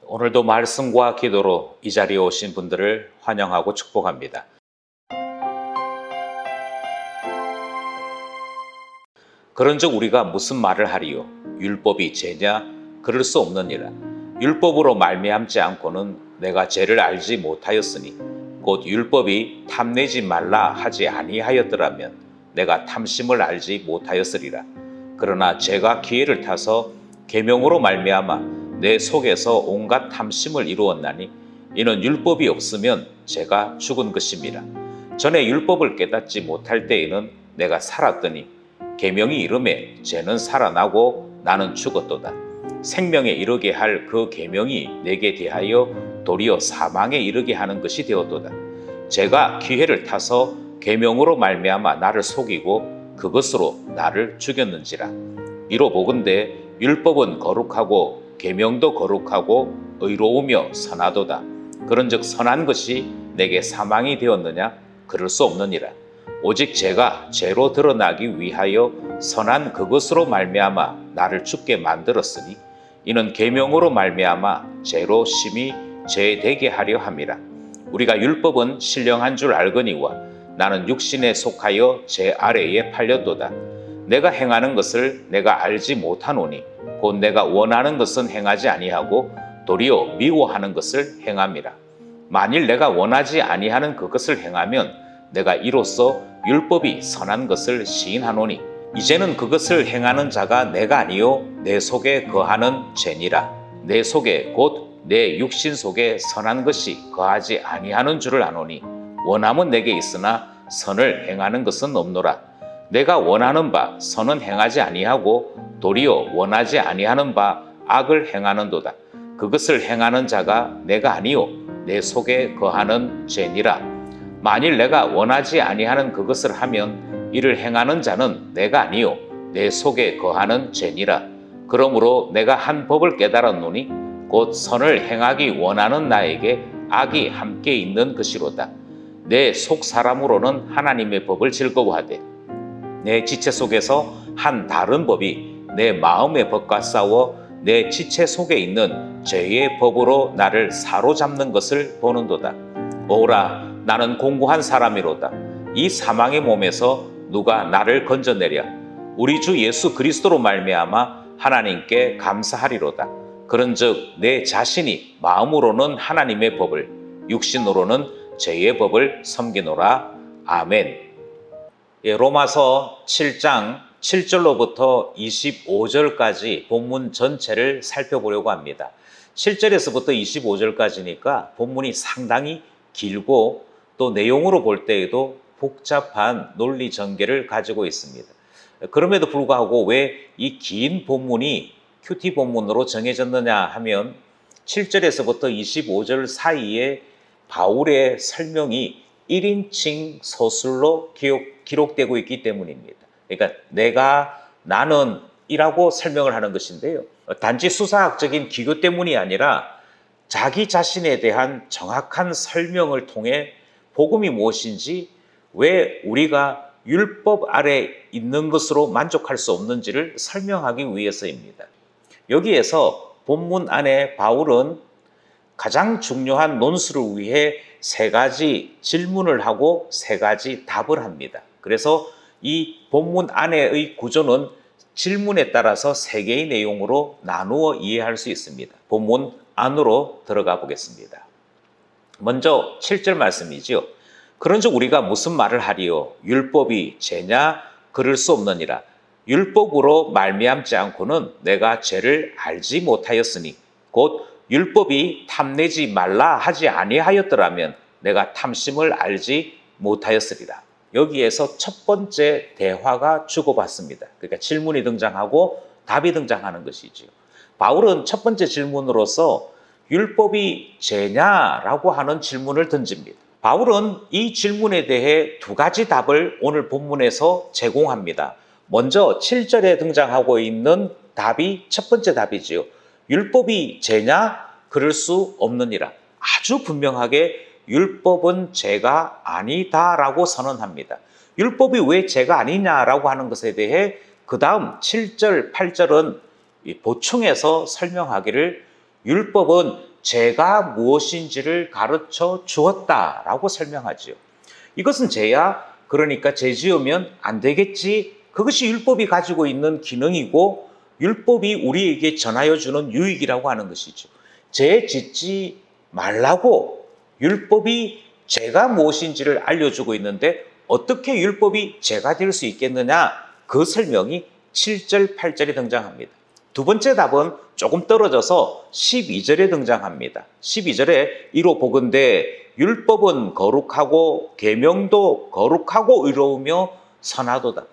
오늘도 말씀과 기도로 이 자리에 오신 분들을 환영하고 축복합니다. 그런즉 우리가 무슨 말을 하리요? 율법이 죄냐? 그럴 수 없느니라. 율법으로 말미암지 않고는 내가 죄를 알지 못하였으니 곧 율법이 탐내지 말라 하지 아니하였더라면 내가 탐심을 알지 못하였으리라. 그러나 죄가 기회를 타서 계명으로 말미암아 내 속에서 온갖 탐심을 이루었나니 이는 율법이 없으면 죄가 죽은 것임이라. 전에 율법을 깨닫지 못할 때에는 내가 살았더니 계명이 이름에 죄는 살아나고 나는 죽었도다. 생명에 이르게 할 그 계명이 내게 대하여 도리어 사망에 이르게 하는 것이 되었도다. 죄가 기회를 타서 계명으로 말미암아 나를 속이고 그것으로 나를 죽였는지라. 이로 보건대 율법은 거룩하고 계명도 거룩하고 의로우며 선하도다. 그런즉 선한 것이 내게 사망이 되었느냐? 그럴 수 없느니라. 오직 죄가 죄로 드러나기 위하여 선한 그것으로 말미암아 나를 죽게 만들었으니 이는 계명으로 말미암아 죄로 심히 죄되게 하려 함이라. 우리가 율법은 신령한 줄 알거니와 나는 육신에 속하여 죄 아래에 팔렸도다. 내가 행하는 것을 내가 알지 못하노니 곧 내가 원하는 것은 행하지 아니하고 도리어 미워하는 것을 행함이라. 만일 내가 원하지 아니하는 그것을 행하면 내가 이로써 율법이 선한 것을 시인하노니 이제는 그것을 행하는 자가 내가 아니요 내 속에 거하는 죄니라. 내 속에 곧 내 육신 속에 선한 것이 거하지 아니하는 줄을 아노니 원함은 내게 있으나 선을 행하는 것은 없노라. 내가 원하는 바 선은 행하지 아니하고 도리어 원하지 아니하는 바 악을 행하는도다. 그것을 행하는 자가 내가 아니요 내 속에 거하는 죄니라. 만일 내가 원하지 아니하는 그것을 하면 이를 행하는 자는 내가 아니요 내 속에 거하는 죄니라. 그러므로 내가 한 법을 깨달았노니 곧 선을 행하기 원하는 나에게 악이 함께 있는 것이로다. 내 속 사람으로는 하나님의 법을 즐거워하되 내 지체 속에서 한 다른 법이 내 마음의 법과 싸워 내 지체 속에 있는 죄의 법으로 나를 사로잡는 것을 보는도다. 오라, 나는 공고한 사람이로다. 이 사망의 몸에서 누가 나를 건져내랴? 우리 주 예수 그리스도로 말미암아 하나님께 감사하리로다. 그런즉 내 자신이 마음으로는 하나님의 법을, 육신으로는 죄의 법을 섬기노라. 아멘. 로마서 7장 7절로부터 25절까지 본문 전체를 살펴보려고 합니다. 7절에서부터 25절까지니까 본문이 상당히 길고 또 내용으로 볼 때에도 복잡한 논리 전개를 가지고 있습니다. 그럼에도 불구하고 왜 이 긴 본문이 큐티 본문으로 정해졌느냐 하면 7절에서부터 25절 사이에 바울의 설명이 1인칭 서술로 기록되고 있기 때문입니다. 그러니까 내가, 나는 이라고 설명을 하는 것인데요. 단지 수사학적인 기교 때문이 아니라 자기 자신에 대한 정확한 설명을 통해 복음이 무엇인지, 왜 우리가 율법 아래 있는 것으로 만족할 수 없는지를 설명하기 위해서입니다. 여기에서 본문 안에 바울은 가장 중요한 논술을 위해 세 가지 질문을 하고 세 가지 답을 합니다. 그래서 이 본문 안에의 구조는 질문에 따라서 세 개의 내용으로 나누어 이해할 수 있습니다. 본문 안으로 들어가 보겠습니다. 먼저 7절 말씀이지요. 그런즉 우리가 무슨 말을 하리요? 율법이 죄냐? 그럴 수 없느니라. 율법으로 말미암지 않고는 내가 죄를 알지 못하였으니 곧 율법이 탐내지 말라 하지 아니하였더라면 내가 탐심을 알지 못하였으리라. 여기에서 첫 번째 대화가 주고받습니다. 그러니까 질문이 등장하고 답이 등장하는 것이지요. 바울은 첫 번째 질문으로서 율법이 죄냐라고 하는 질문을 던집니다. 바울은 이 질문에 대해 두 가지 답을 오늘 본문에서 제공합니다. 먼저 7절에 등장하고 있는 답이 첫 번째 답이지요. 율법이 죄냐? 그럴 수 없느니라. 아주 분명하게 율법은 죄가 아니다라고 선언합니다. 율법이 왜 죄가 아니냐라고 하는 것에 대해 그 다음 7절, 8절은 보충해서 설명하기를 율법은 죄가 무엇인지를 가르쳐 주었다라고 설명하지요. 이것은 죄야, 그러니까 죄 지으면 안 되겠지. 그것이 율법이 가지고 있는 기능이고 율법이 우리에게 전하여 주는 유익이라고 하는 것이죠. 죄 짓지 말라고 율법이 죄가 무엇인지를 알려주고 있는데 어떻게 율법이 죄가 될 수 있겠느냐? 그 설명이 7절, 8절에 등장합니다. 두 번째 답은 조금 떨어져서 12절에 등장합니다. 12절에 이로 보건대 율법은 거룩하고 계명도 거룩하고 의로우며 선하도다.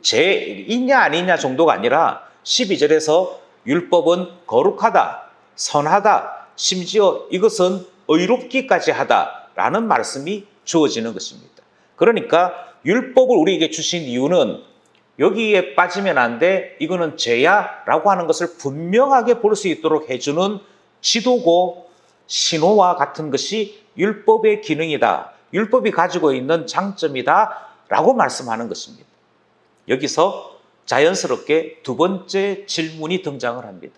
죄 있냐 아니냐 정도가 아니라 12절에서 율법은 거룩하다, 선하다, 심지어 이것은 의롭기까지 하다라는 말씀이 주어지는 것입니다. 그러니까 율법을 우리에게 주신 이유는 여기에 빠지면 안 돼, 이거는 죄야 라고 하는 것을 분명하게 볼 수 있도록 해주는 지도고 신호와 같은 것이 율법의 기능이다, 율법이 가지고 있는 장점이다 라고 말씀하는 것입니다. 여기서 자연스럽게 두 번째 질문이 등장을 합니다.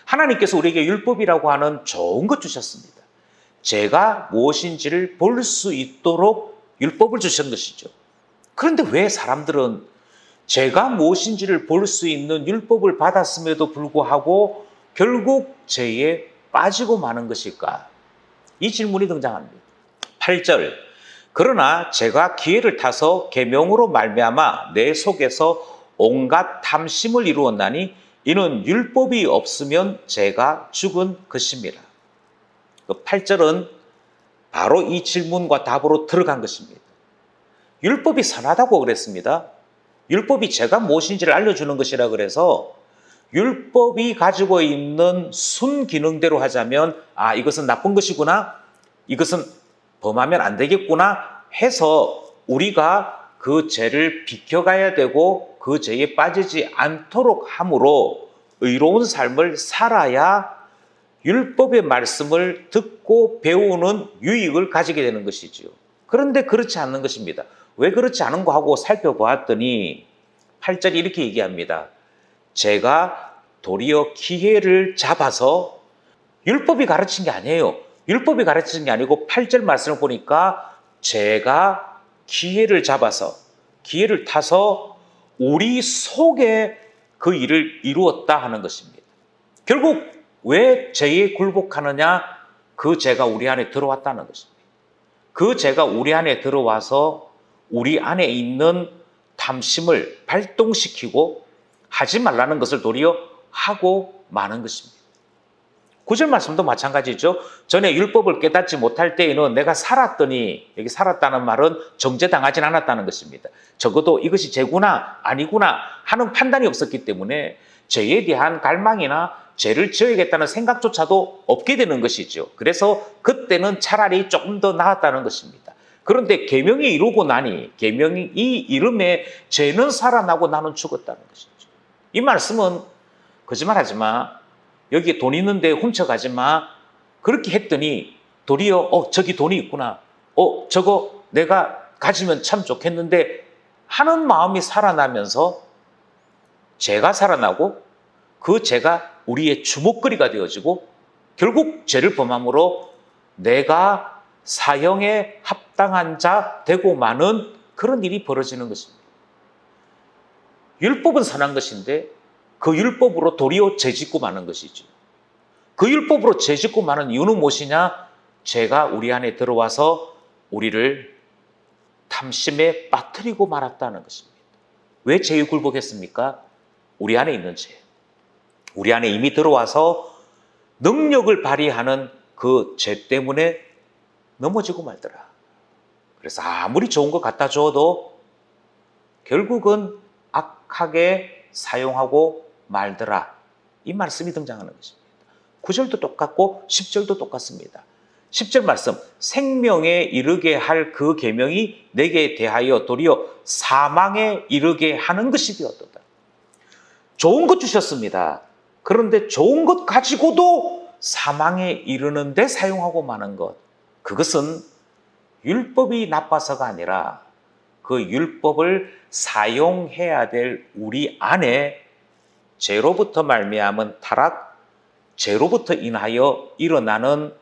하나님께서 우리에게 율법이라고 하는 좋은 것 주셨습니다. 죄가 무엇인지를 볼 수 있도록 율법을 주신 것이죠. 그런데 왜 사람들은 죄가 무엇인지를 볼 수 있는 율법을 받았음에도 불구하고 결국 죄에 빠지고 마는 것일까? 이 질문이 등장합니다. 8절, 그러나 제가 기회를 타서 계명으로 말미암아 내 속에서 온갖 탐심을 이루었나니 이는 율법이 없으면 죄가 죽은 것입니다. 8절은 바로 이 질문과 답으로 들어간 것입니다. 율법이 선하다고 그랬습니다. 율법이 죄가 무엇인지를 알려주는 것이라 그래서 율법이 가지고 있는 순기능대로 하자면 이것은 나쁜 것이구나, 이것은 범하면 안 되겠구나 해서 우리가 그 죄를 비켜가야 되고 그 죄에 빠지지 않도록 함으로 의로운 삶을 살아야 율법의 말씀을 듣고 배우는 유익을 가지게 되는 것이지요. 그런데 그렇지 않는 것입니다. 왜 그렇지 않은 거 하고 살펴보았더니 8절이 이렇게 얘기합니다. 제가 도리어 기회를 잡아서, 율법이 가르친 게 아니에요. 율법이 가르친 게 아니고 8절 말씀을 보니까 제가 기회를 잡아서, 기회를 타서 우리 속에 그 일을 이루었다 하는 것입니다. 결국 왜 죄에 굴복하느냐? 그 죄가 우리 안에 들어왔다는 것입니다. 그 죄가 우리 안에 들어와서 우리 안에 있는 탐심을 발동시키고 하지 말라는 것을 도리어 하고 마는 것입니다. 9절 말씀도 마찬가지죠. 전에 율법을 깨닫지 못할 때에는 내가 살았더니, 여기 살았다는 말은 정죄당하진 않았다는 것입니다. 적어도 이것이 죄구나 아니구나 하는 판단이 없었기 때문에 죄에 대한 갈망이나 죄를 지어야겠다는 생각조차도 없게 되는 것이죠. 그래서 그때는 차라리 조금 더 나았다는 것입니다. 그런데 계명이 이루고 나니, 계명이 이름에 죄는 살아나고 나는 죽었다는 것이죠. 이 말씀은 거짓말하지 마, 여기 돈 있는데 훔쳐가지 마, 그렇게 했더니 도리어 저기 돈이 있구나, 저거 내가 가지면 참 좋겠는데 하는 마음이 살아나면서 죄가 살아나고 그 죄가 우리의 주목거리가 되어지고 결국 죄를 범함으로 내가 사형에 합당한 자 되고 마는 그런 일이 벌어지는 것입니다. 율법은 선한 것인데 그 율법으로 도리어 죄짓고 마는 것이죠. 그 율법으로 죄짓고 마는 이유는 무엇이냐? 죄가 우리 안에 들어와서 우리를 탐심에 빠뜨리고 말았다는 것입니다. 왜 죄에 굴복했습니까? 우리 안에 있는 죄, 우리 안에 이미 들어와서 능력을 발휘하는 그 죄 때문에 넘어지고 말더라. 그래서 아무리 좋은 거 갖다 줘도 결국은 악하게 사용하고 말더라. 이 말씀이 등장하는 것입니다. 9절도 똑같고 10절도 똑같습니다. 10절 말씀, 생명에 이르게 할 그 계명이 내게 대하여 도리어 사망에 이르게 하는 것이 되었도다. 좋은 것 주셨습니다. 그런데 좋은 것 가지고도 사망에 이르는데 사용하고 마는 것, 그것은 율법이 나빠서가 아니라 그 율법을 사용해야 될 우리 안에 죄로부터 말미암은 타락, 죄로부터 인하여 일어나는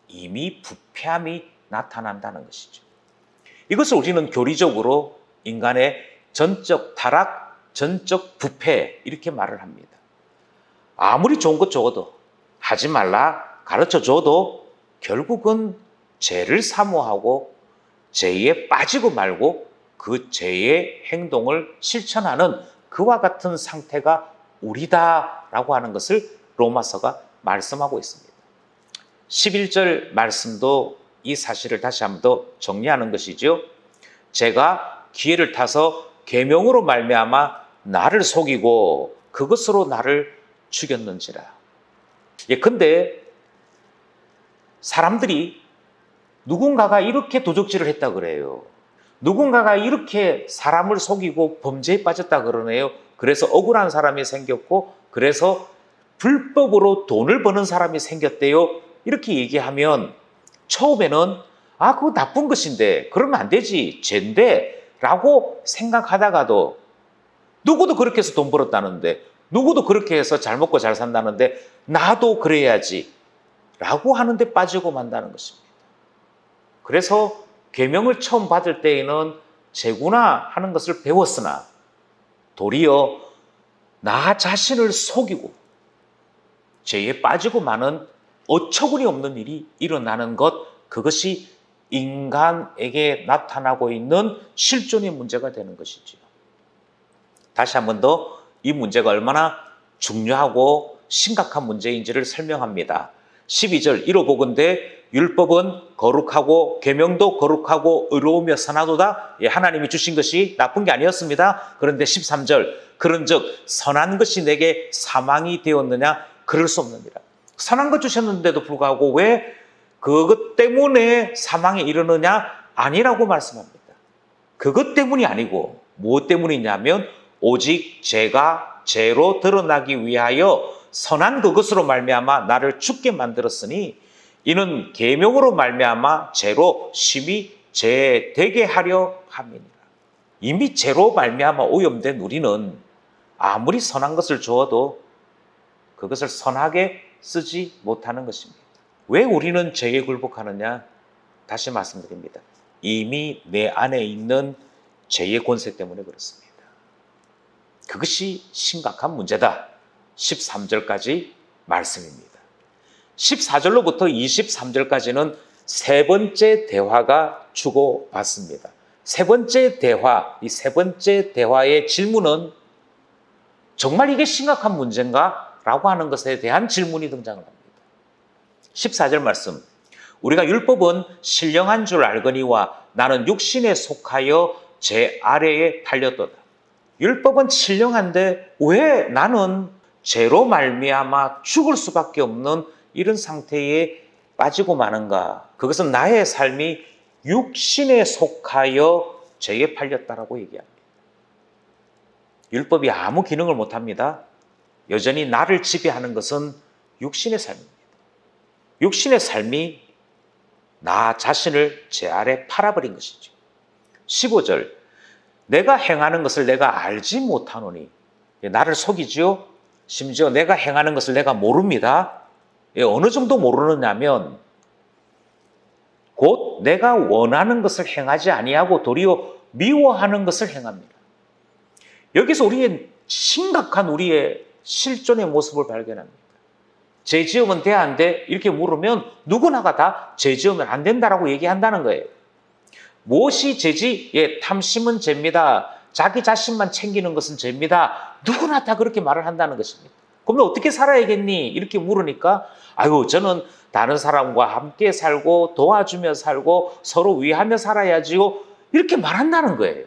이미 부패함이 나타난다는 것이죠. 이것을 우리는 교리적으로 인간의 전적 타락, 전적 부패 이렇게 말을 합니다. 아무리 좋은 것 줘도 하지 말라 가르쳐줘도 결국은 죄를 사모하고 죄에 빠지고 말고 그 죄의 행동을 실천하는 그와 같은 상태가 우리다라고 하는 것을 로마서가 말씀하고 있습니다. 11절 말씀도 이 사실을 다시 한 번 더 정리하는 것이죠. 제가 기회를 타서 계명으로 말미암아 나를 속이고 그것으로 나를 죽였는지라. 근데 사람들이 누군가가 이렇게 도적질을 했다 그래요. 누군가가 이렇게 사람을 속이고 범죄에 빠졌다 그러네요. 그래서 억울한 사람이 생겼고 그래서 불법으로 돈을 버는 사람이 생겼대요. 이렇게 얘기하면 처음에는 그거 나쁜 것인데 그러면 안 되지 죄인데 라고 생각하다가도 누구도 그렇게 해서 돈 벌었다는데 누구도 그렇게 해서 잘 먹고 잘 산다는데 나도 그래야지 라고 하는데 빠지고 만다는 것입니다. 그래서 계명을 처음 받을 때에는 죄구나 하는 것을 배웠으나 도리어 나 자신을 속이고 죄에 빠지고 마는 어처구니 없는 일이 일어나는 것, 그것이 인간에게 나타나고 있는 실존의 문제가 되는 것이지요. 다시 한 번 더 이 문제가 얼마나 중요하고 심각한 문제인지를 설명합니다. 12절 이로보건대 율법은 거룩하고 계명도 거룩하고 의로우며 선하도다. 하나님이 주신 것이 나쁜 게 아니었습니다. 그런데 13절 그런즉 선한 것이 내게 사망이 되었느냐? 그럴 수 없느니라. 선한 것 주셨는데도 불구하고 왜 그것 때문에 사망에 이르느냐? 아니라고 말씀합니다. 그것 때문이 아니고 무엇 때문이냐면 오직 죄가 죄로 드러나기 위하여 선한 그것으로 말미암아 나를 죽게 만들었으니 이는 계명으로 말미암아 죄로 심히 죄되게 하려 함이니라. 이미 죄로 말미암아 오염된 우리는 아무리 선한 것을 주어도 그것을 선하게 쓰지 못하는 것입니다. 왜 우리는 죄에 굴복하느냐? 다시 말씀드립니다. 이미 내 안에 있는 죄의 권세 때문에 그렇습니다. 그것이 심각한 문제다. 13절까지 말씀입니다. 14절로부터 23절까지는 세 번째 대화가 주고받습니다. 세 번째 대화, 이 세 번째 대화의 질문은 정말 이게 심각한 문제인가? 라고 하는 것에 대한 질문이 등장을 합니다. 14절 말씀, 우리가 율법은 신령한 줄 알거니와 나는 육신에 속하여 제 아래에 달렸도다. 율법은 신령한데 왜 나는 죄로 말미암아 죽을 수밖에 없는 이런 상태에 빠지고 마는가? 그것은 나의 삶이 육신에 속하여 죄에 팔렸다라고 얘기합니다. 율법이 아무 기능을 못합니다. 여전히 나를 지배하는 것은 육신의 삶입니다. 육신의 삶이 나 자신을 죄 아래 팔아버린 것이죠. 15절, 내가 행하는 것을 내가 알지 못하노니, 나를 속이지요. 심지어 내가 행하는 것을 내가 모릅니다. 어느 정도 모르느냐면 곧 내가 원하는 것을 행하지 아니하고 도리어 미워하는 것을 행합니다. 여기서 우리의 심각한 우리의 실존의 모습을 발견합니다. 죄 지으면 돼, 안 돼? 이렇게 물으면 누구나가 다 죄 지으면 안 된다라고 얘기한다는 거예요. 무엇이 죄지? 탐심은 죄입니다. 자기 자신만 챙기는 것은 죄입니다. 누구나 다 그렇게 말을 한다는 것입니다. 그럼 너 어떻게 살아야겠니? 이렇게 물으니까 저는 다른 사람과 함께 살고 도와주며 살고 서로 위하며 살아야지요. 이렇게 말한다는 거예요.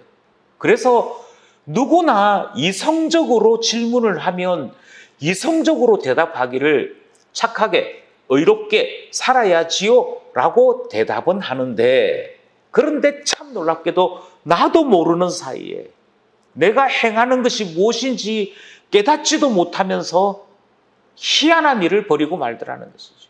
그래서 누구나 이성적으로 질문을 하면 이성적으로 대답하기를 착하게 의롭게 살아야지요 라고 대답은 하는데, 그런데 참 놀랍게도 나도 모르는 사이에 내가 행하는 것이 무엇인지 깨닫지도 못하면서 희한한 일을 벌이고 말더라는 것이죠.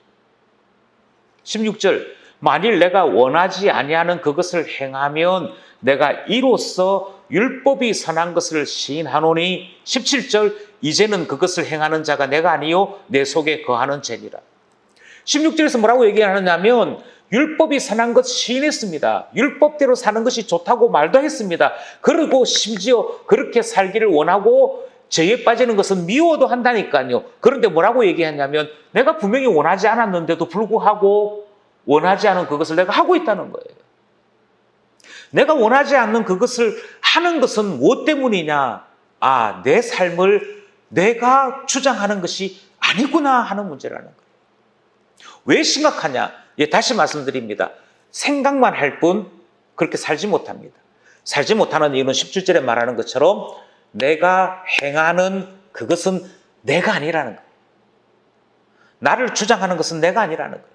16절, 만일 내가 원하지 아니하는 그것을 행하면 내가 이로써 율법이 선한 것을 시인하노니 17절 이제는 그것을 행하는 자가 내가 아니요 내 속에 거하는 죄니라. 16절에서 뭐라고 얘기하느냐면 율법이 선한 것 시인했습니다. 율법대로 사는 것이 좋다고 말도 했습니다. 그리고 심지어 그렇게 살기를 원하고 죄에 빠지는 것은 미워도 한다니까요. 그런데 뭐라고 얘기했냐면 내가 분명히 원하지 않았는데도 불구하고 원하지 않은 그것을 내가 하고 있다는 거예요. 내가 원하지 않는 그것을 하는 것은 무엇 때문이냐? 아, 내 삶을 내가 주장하는 것이 아니구나 하는 문제라는 거예요. 왜 심각하냐? 예, 다시 말씀드립니다. 생각만 할 뿐 그렇게 살지 못합니다. 살지 못하는 이유는 17절에 말하는 것처럼 내가 행하는 그것은 내가 아니라는 거예요. 나를 주장하는 것은 내가 아니라는 거예요.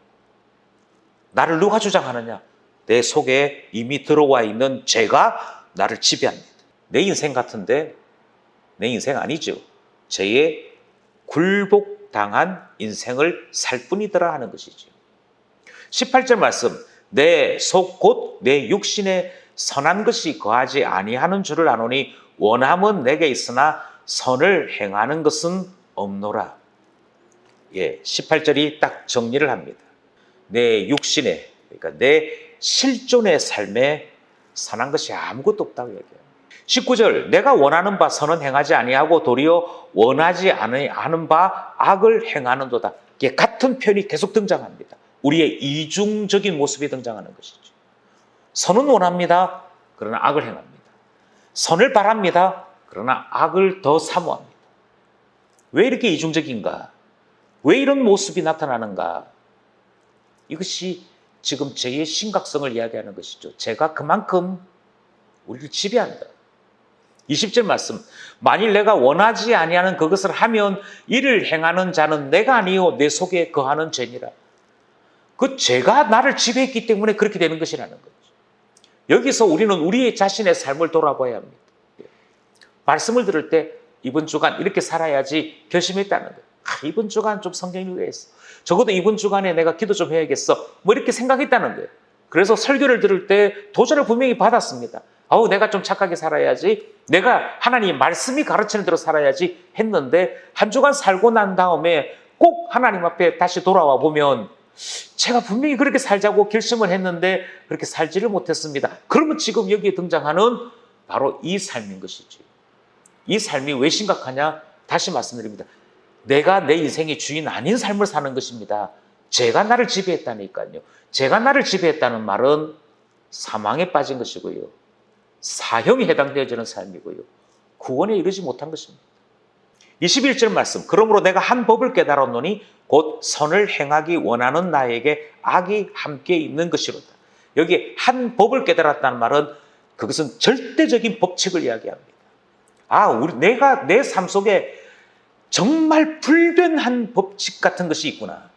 나를 누가 주장하느냐? 내 속에 이미 들어와 있는 죄가 나를 지배합니다. 내 인생 같은데 내 인생 아니죠. 죄에 굴복당한 인생을 살 뿐이더라 하는 것이죠. 18절 말씀, 내 속 곧 내 육신에 선한 것이 거하지 아니하는 줄을 아노니 원함은 내게 있으나 선을 행하는 것은 없노라. 예, 18절이 딱 정리를 합니다. 내 육신에, 그러니까 내 실존의 삶에 선한 것이 아무것도 없다고 얘기해요. 19절, 내가 원하는 바 선은 행하지 아니하고 도리어 원하지 않은 바 악을 행하는도다. 이게 같은 표현이 계속 등장합니다. 우리의 이중적인 모습이 등장하는 것이죠. 선은 원합니다. 그러나 악을 행합니다. 선을 바랍니다. 그러나 악을 더 사모합니다. 왜 이렇게 이중적인가? 왜 이런 모습이 나타나는가? 이것이 지금 죄의 심각성을 이야기하는 것이죠. 죄가 그만큼 우리를 지배한다. 20절 말씀, 만일 내가 원하지 아니하는 그것을 하면 이를 행하는 자는 내가 아니요 내 속에 거하는 죄니라. 그 죄가 나를 지배했기 때문에 그렇게 되는 것이라는 거죠. 여기서 우리는 우리의 자신의 삶을 돌아봐야 합니다. 말씀을 들을 때 이번 주간 이렇게 살아야지 결심했다는 거예요. 이번 주간 좀 성경 읽어야겠어. 적어도 이번 주간에 내가 기도 좀 해야겠어. 뭐 이렇게 생각했다는 거예요. 그래서 설교를 들을 때 도전을 분명히 받았습니다. 내가 좀 착하게 살아야지. 내가 하나님 말씀이 가르치는 대로 살아야지 했는데 한 주간 살고 난 다음에 꼭 하나님 앞에 다시 돌아와 보면 제가 분명히 그렇게 살자고 결심을 했는데 그렇게 살지를 못했습니다. 그러면 지금 여기에 등장하는 바로 이 삶인 것이지. 이 삶이 왜 심각하냐? 다시 말씀드립니다. 내가 내 인생의 주인 아닌 삶을 사는 것입니다. 죄가 나를 지배했다니까요. 죄가 나를 지배했다는 말은 사망에 빠진 것이고요. 사형에 해당되어지는 삶이고요. 구원에 이르지 못한 것입니다. 21절 말씀, 그러므로 내가 한 법을 깨달았노니 곧 선을 행하기 원하는 나에게 악이 함께 있는 것이로다. 여기 한 법을 깨달았다는 말은 그것은 절대적인 법칙을 이야기합니다. 내가 내 삶 속에 정말 불변한 법칙 같은 것이 있구나.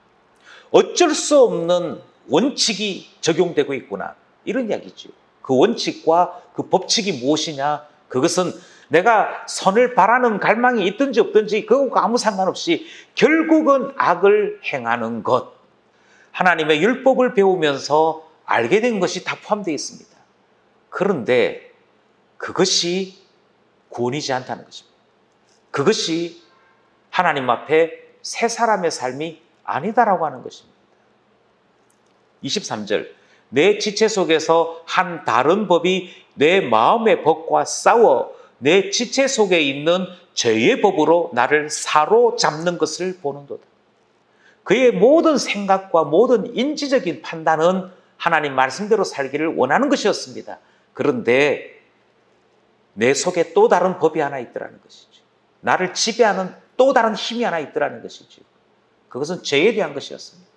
어쩔 수 없는 원칙이 적용되고 있구나. 이런 이야기죠. 그 원칙과 그 법칙이 무엇이냐? 그것은 내가 선을 바라는 갈망이 있든지 없든지 그것과 아무 상관없이 결국은 악을 행하는 것. 하나님의 율법을 배우면서 알게 된 것이 다 포함되어 있습니다. 그런데 그것이 구원이지 않다는 것입니다. 그것이 하나님 앞에 새 사람의 삶이 아니다라고 하는 것입니다. 23절, 내 지체 속에서 한 다른 법이 내 마음의 법과 싸워 내 지체 속에 있는 죄의 법으로 나를 사로잡는 것을 보는도다. 그의 모든 생각과 모든 인지적인 판단은 하나님 말씀대로 살기를 원하는 것이었습니다. 그런데 내 속에 또 다른 법이 하나 있더라는 것이죠. 나를 지배하는 또 다른 힘이 하나 있더라는 것이죠. 그것은 죄에 대한 것이었습니다.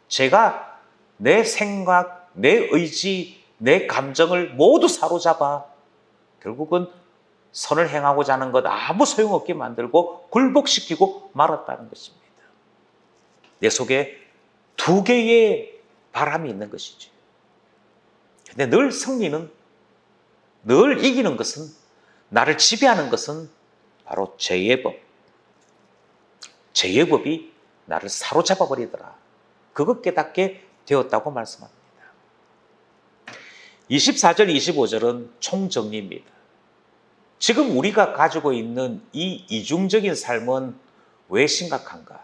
죄가 내 생각, 내 의지, 내 감정을 모두 사로잡아 결국은 선을 행하고자 하는 것 아무 소용없게 만들고 굴복시키고 말았다는 것입니다. 내 속에 두 개의 바람이 있는 것이죠. 근데 늘 승리는, 늘 이기는 것은, 나를 지배하는 것은 바로 죄의 법. 죄의 법이 나를 사로잡아 버리더라. 그것 깨닫게 되었다고 말씀합니다. 24절, 25절은 총정리입니다. 지금 우리가 가지고 있는 이 이중적인 삶은 왜 심각한가?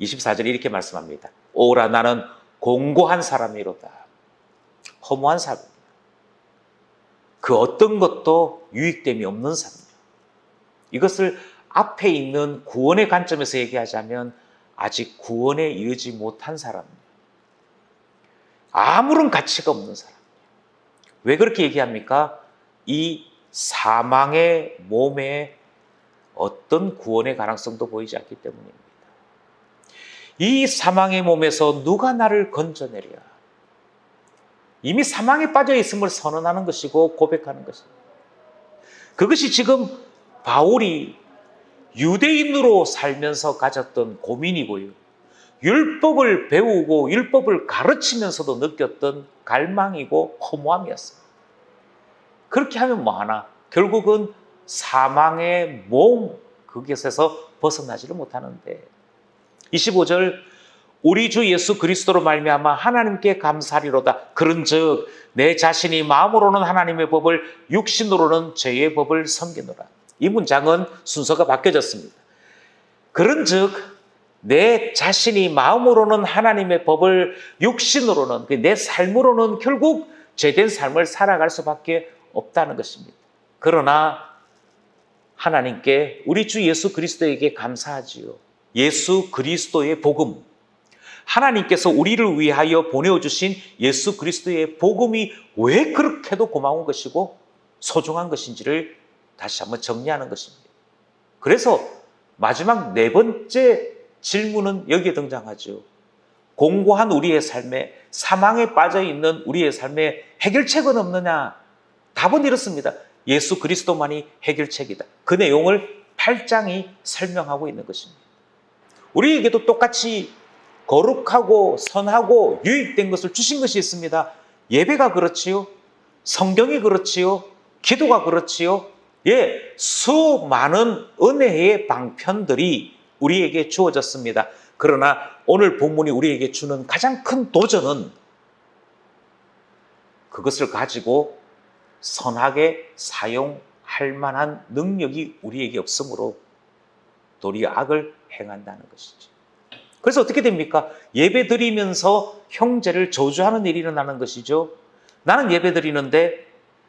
24절에 이렇게 말씀합니다. 오라 나는 공고한 사람이로다. 허무한 사람. 그 어떤 것도 유익됨이 없는 사람. 이것을 앞에 있는 구원의 관점에서 얘기하자면 아직 구원에 이르지 못한 사람. 아무런 가치가 없는 사람. 왜 그렇게 얘기합니까? 이 사망의 몸에 어떤 구원의 가능성도 보이지 않기 때문입니다. 이 사망의 몸에서 누가 나를 건져내랴? 이미 사망에 빠져 있음을 선언하는 것이고 고백하는 것입니다. 그것이 지금 바울이 유대인으로 살면서 가졌던 고민이고요. 율법을 배우고 율법을 가르치면서도 느꼈던 갈망이고 허무함이었습니다. 그렇게 하면 뭐하나? 결국은 사망의 몸 그것에서 벗어나지를 못하는데 25절 우리 주 예수 그리스도로 말미암아 하나님께 감사리로다. 그런즉 내 자신이 마음으로는 하나님의 법을 육신으로는 죄의 법을 섬기노라. 이 문장은 순서가 바뀌어졌습니다. 그런즉 내 자신이 마음으로는 하나님의 법을 육신으로는 내 삶으로는 결국 죄된 삶을 살아갈 수밖에 없다는 것입니다. 그러나 하나님께 우리 주 예수 그리스도에게 감사하지요. 예수 그리스도의 복음, 하나님께서 우리를 위하여 보내주신 예수 그리스도의 복음이 왜 그렇게도 고마운 것이고 소중한 것인지를 다시 한번 정리하는 것입니다. 그래서 마지막 네 번째 질문은 여기에 등장하죠. 공고한 우리의 삶에, 사망에 빠져있는 우리의 삶에 해결책은 없느냐? 답은 이렇습니다. 예수 그리스도만이 해결책이다. 그 내용을 8장이 설명하고 있는 것입니다. 우리에게도 똑같이 거룩하고 선하고 유익된 것을 주신 것이 있습니다. 예배가 그렇지요. 성경이 그렇지요. 기도가 그렇지요. 수많은 은혜의 방편들이 우리에게 주어졌습니다. 그러나 오늘 본문이 우리에게 주는 가장 큰 도전은 그것을 가지고 선하게 사용할 만한 능력이 우리에게 없으므로 도리어 악을 행한다는 것이죠. 그래서 어떻게 됩니까? 예배 드리면서 형제를 저주하는 일이 일어나는 것이죠. 나는 예배 드리는데,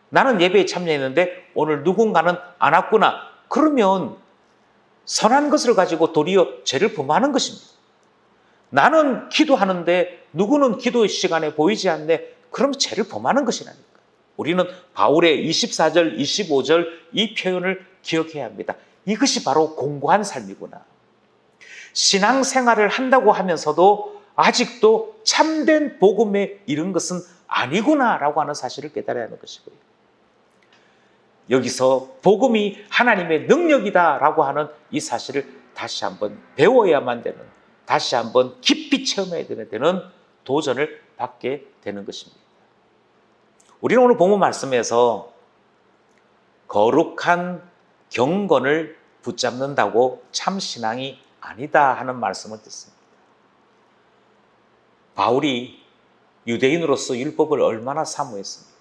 나는 예배에 참여했는데 오늘 누군가는 안 왔구나. 그러면 선한 것을 가지고 도리어 죄를 범하는 것입니다. 나는 기도하는데 누구는 기도 시간에 보이지 않네. 그럼 죄를 범하는 것이라니까. 우리는 바울의 24절, 25절 이 표현을 기억해야 합니다. 이것이 바로 공고한 삶이구나. 신앙생활을 한다고 하면서도 아직도 참된 복음에 이른 것은 아니구나라고 하는 사실을 깨달아야 하는 것이고요. 여기서 복음이 하나님의 능력이다라고 하는 이 사실을 다시 한번 배워야만 되는, 다시 한번 깊이 체험해야 되는 도전을 받게 되는 것입니다. 우리는 오늘 본문 말씀에서 거룩한 경건을 붙잡는다고 참 신앙이 아니다 하는 말씀을 듣습니다. 바울이 유대인으로서 율법을 얼마나 사모했습니까?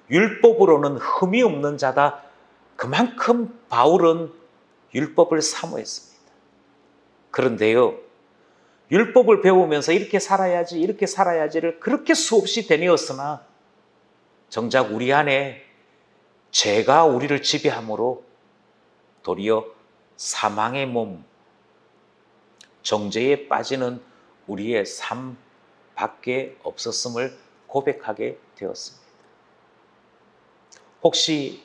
율법으로는 흠이 없는 자다. 그만큼 바울은 율법을 사모했습니다. 그런데요, 율법을 배우면서 이렇게 살아야지, 이렇게 살아야지를 그렇게 수없이 되뇌었으나 정작 우리 안에 죄가 우리를 지배함으로 도리어 사망의 몸, 정죄에 빠지는 우리의 삶밖에 없었음을 고백하게 되었습니다. 혹시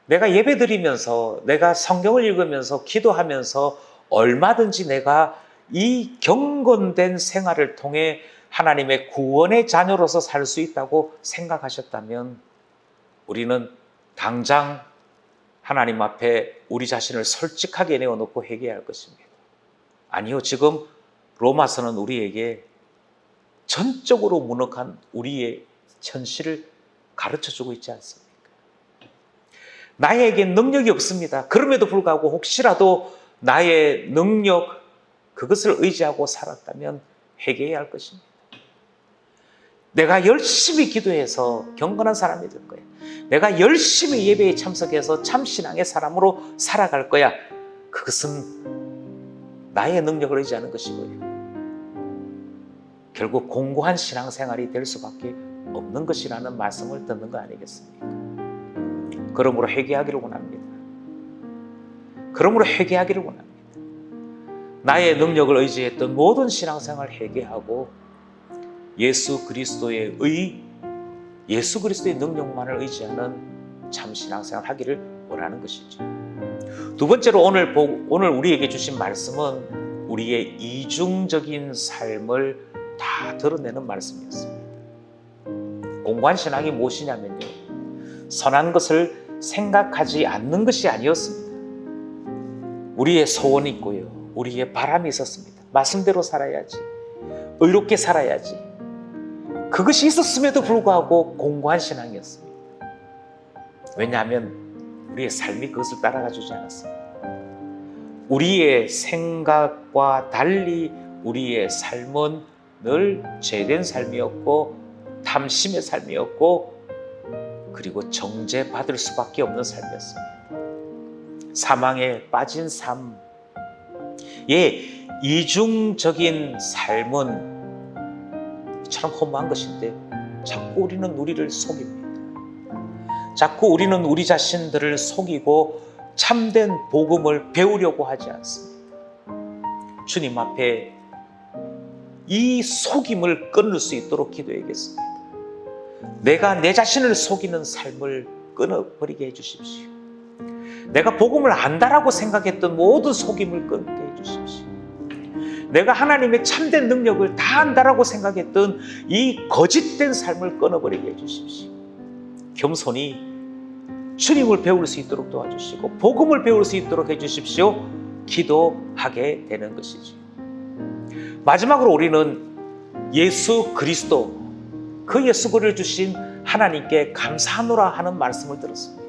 내가 예배드리면서, 내가 성경을 읽으면서, 기도하면서 얼마든지 내가 이 경건된 생활을 통해 하나님의 구원의 자녀로서 살 수 있다고 생각하셨다면 우리는 당장 하나님 앞에 우리 자신을 솔직하게 내어놓고 회개해야 할 것입니다. 아니요, 지금 로마서는 우리에게 전적으로 무너간 우리의 현실을 가르쳐주고 있지 않습니까? 나에게 능력이 없습니다. 그럼에도 불구하고 혹시라도 나의 능력, 그것을 의지하고 살았다면 회개해야 할 것입니다. 내가 열심히 기도해서 경건한 사람이 될 거야. 내가 열심히 예배에 참석해서 참신앙의 사람으로 살아갈 거야. 그것은 나의 능력을 의지하는 것이고요. 결국 공고한 신앙생활이 될 수밖에 없는 것이라는 말씀을 듣는 거 아니겠습니까? 그러므로 회개하기를 원합니다. 그러므로 회개하기를 원합니다. 나의 능력을 의지했던 모든 신앙생활을 회개하고 예수 그리스도의 능력만을 의지하는 참 신앙생활을 하기를 원하는 것이죠. 두 번째로 오늘 우리에게 주신 말씀은 우리의 이중적인 삶을 다 드러내는 말씀이었습니다. 공고한 신앙이 무엇이냐면요, 선한 것을 생각하지 않는 것이 아니었습니다. 우리의 소원이 있고요, 우리의 바람이 있었습니다. 말씀대로 살아야지, 의롭게 살아야지. 그것이 있었음에도 불구하고 공고한 신앙이었습니다. 왜냐하면 우리의 삶이 그것을 따라가 주지 않았습니다. 우리의 생각과 달리 우리의 삶은 늘 죄된 삶이었고 탐심의 삶이었고 그리고 정죄받을 수밖에 없는 삶이었습니다. 사망에 빠진 삶. 이중적인 삶은 참 허무한 것인데 자꾸 우리는 우리를 속입니다. 자꾸 우리는 우리 자신들을 속이고 참된 복음을 배우려고 하지 않습니다. 주님 앞에 이 속임을 끊을 수 있도록 기도해야겠습니다. 내가 내 자신을 속이는 삶을 끊어버리게 해주십시오. 내가 복음을 안다라고 생각했던 모든 속임을 끊게 해주십시오. 내가 하나님의 참된 능력을 다 안다라고 생각했던 이 거짓된 삶을 끊어버리게 해주십시오. 겸손히 주님을 배울 수 있도록 도와주시고 복음을 배울 수 있도록 해주십시오. 기도하게 되는 것이죠. 마지막으로 우리는 예수 그리스도, 그 예수를 주신 하나님께 감사하노라 하는 말씀을 들었습니다.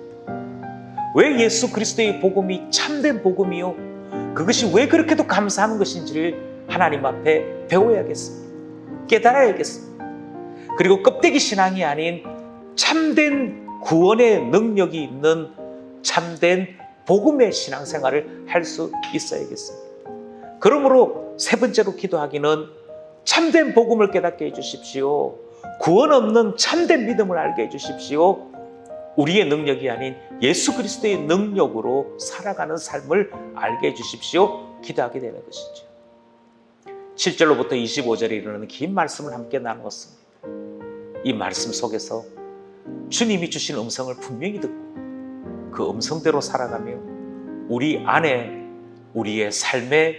왜 예수 그리스도의 복음이 참된 복음이요, 그것이 왜 그렇게도 감사하는 것인지를 하나님 앞에 배워야겠습니다. 깨달아야겠습니다. 그리고 껍데기 신앙이 아닌 참된 구원의 능력이 있는 참된 복음의 신앙생활을 할 수 있어야겠습니다. 그러므로 세 번째로 기도하기는 참된 복음을 깨닫게 해주십시오. 구원 없는 참된 믿음을 알게 해주십시오. 우리의 능력이 아닌 예수 그리스도의 능력으로 살아가는 삶을 알게 해주십시오. 기도하게 되는 것이죠. 7절로부터 25절에 이르는 긴 말씀을 함께 나누었습니다. 이 말씀 속에서 주님이 주신 음성을 분명히 듣고 그 음성대로 살아가며 우리 안에 우리의 삶에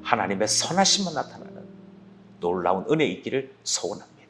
하나님의 선하심만 나타나는 놀라운 은혜 있기를 소원합니다.